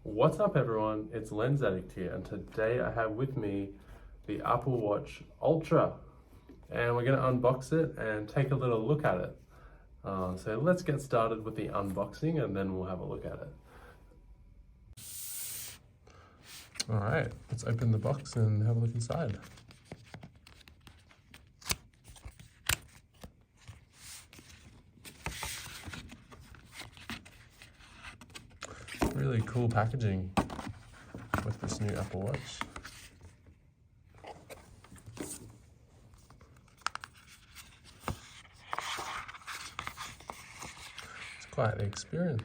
What's up everyone, it's Lens Addict here, and today I have with me the Apple Watch Ultra, and we're going to unbox it and take a little look at it. So let's get started with the unboxing and then we'll have a look at it. Alright, let's open the box and have a look inside. Really cool packaging with this new Apple Watch. It's quite the experience.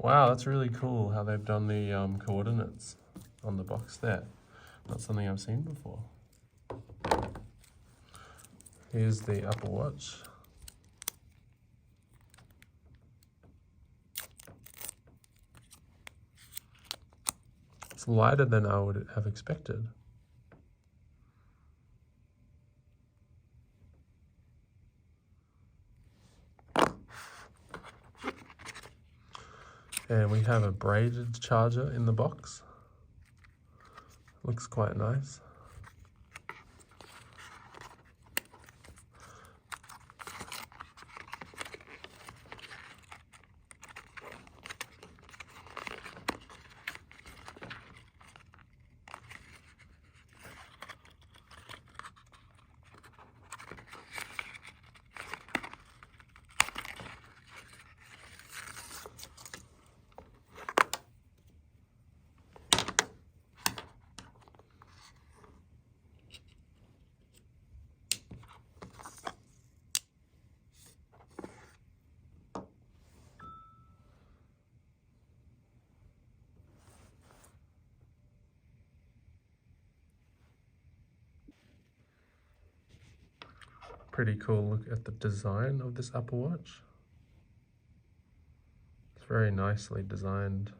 Wow, that's really cool how they've done the coordinates on the box there. Not something I've seen before. Here's the Apple Watch. It's lighter than I would have expected. And we have a braided charger in the box. Looks quite nice. Pretty cool look at the design of this Apple Watch. It's very nicely designed.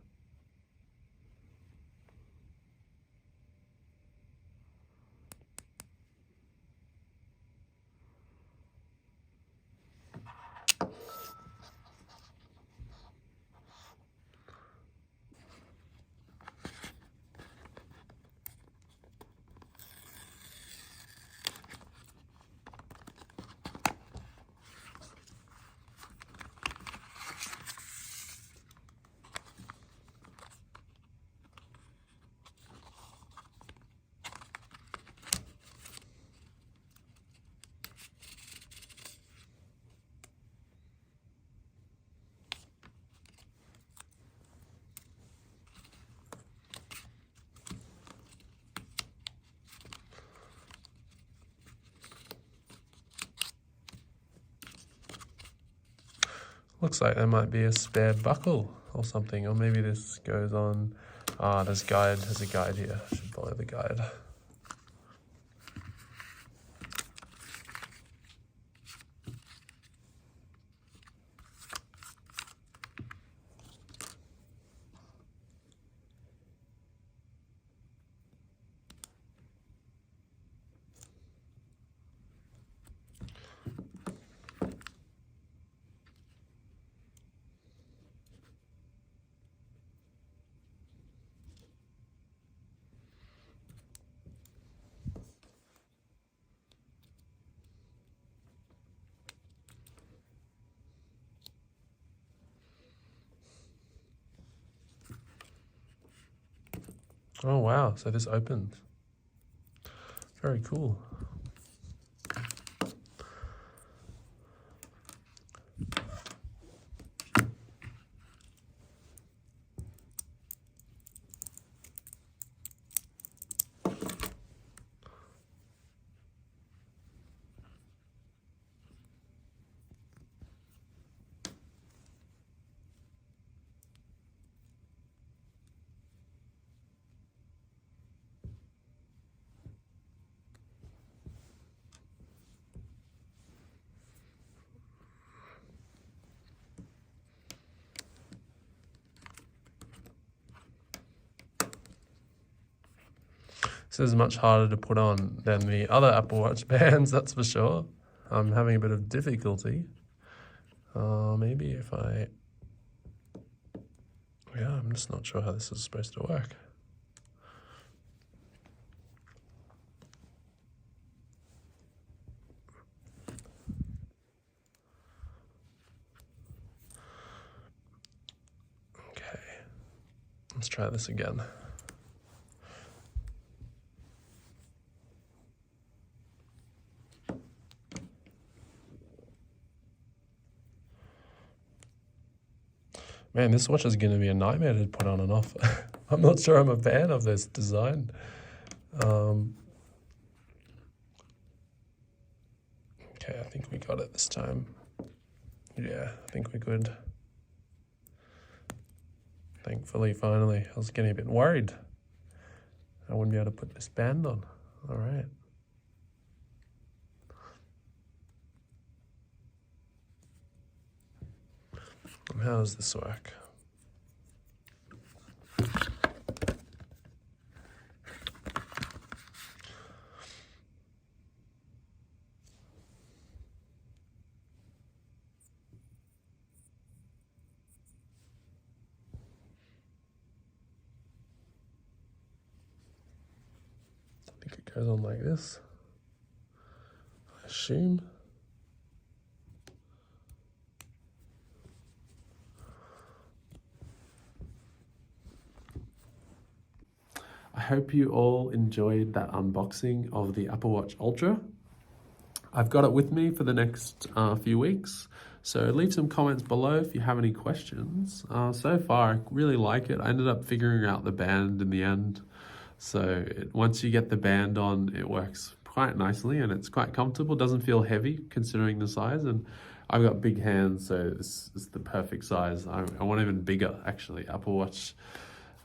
Looks like there might be a spare buckle or something, or maybe this goes on. There's a guide here. I should follow the guide. Oh wow, so this opens. Very cool. This is much harder to put on than the other Apple Watch bands, that's for sure. I'm having a bit of difficulty. Maybe if I... Yeah, I'm just not sure how this is supposed to work. Okay, let's try this again. Man, this watch is going to be a nightmare to put on and off. I'm not sure I'm a fan of this design. Okay, I think we got it this time. Yeah, I think we're good. Thankfully, finally. I was getting a bit worried I wouldn't be able to put this band on. All right. How does this work? I think it goes on like this, I assume. I hope you all enjoyed that unboxing of the Apple Watch Ultra. I've got it with me for the next few weeks, so leave some comments below if you have any questions. So far, I really like it. I ended up figuring out the band in the end. So once you get the band on, it works quite nicely and it's quite comfortable. It doesn't feel heavy considering the size, and I've got big hands, so this is the perfect size. I want even bigger, actually. Apple Watch,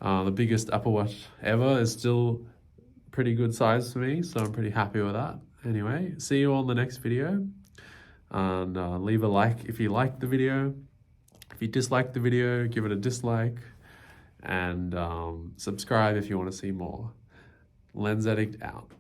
the biggest Apple Watch ever, is still pretty good size for me, so I'm pretty happy with that. Anyway, see you on the next video, and leave a like if you liked the video. If you disliked the video, give it a dislike, and subscribe if you want to see more. Lens Addict out.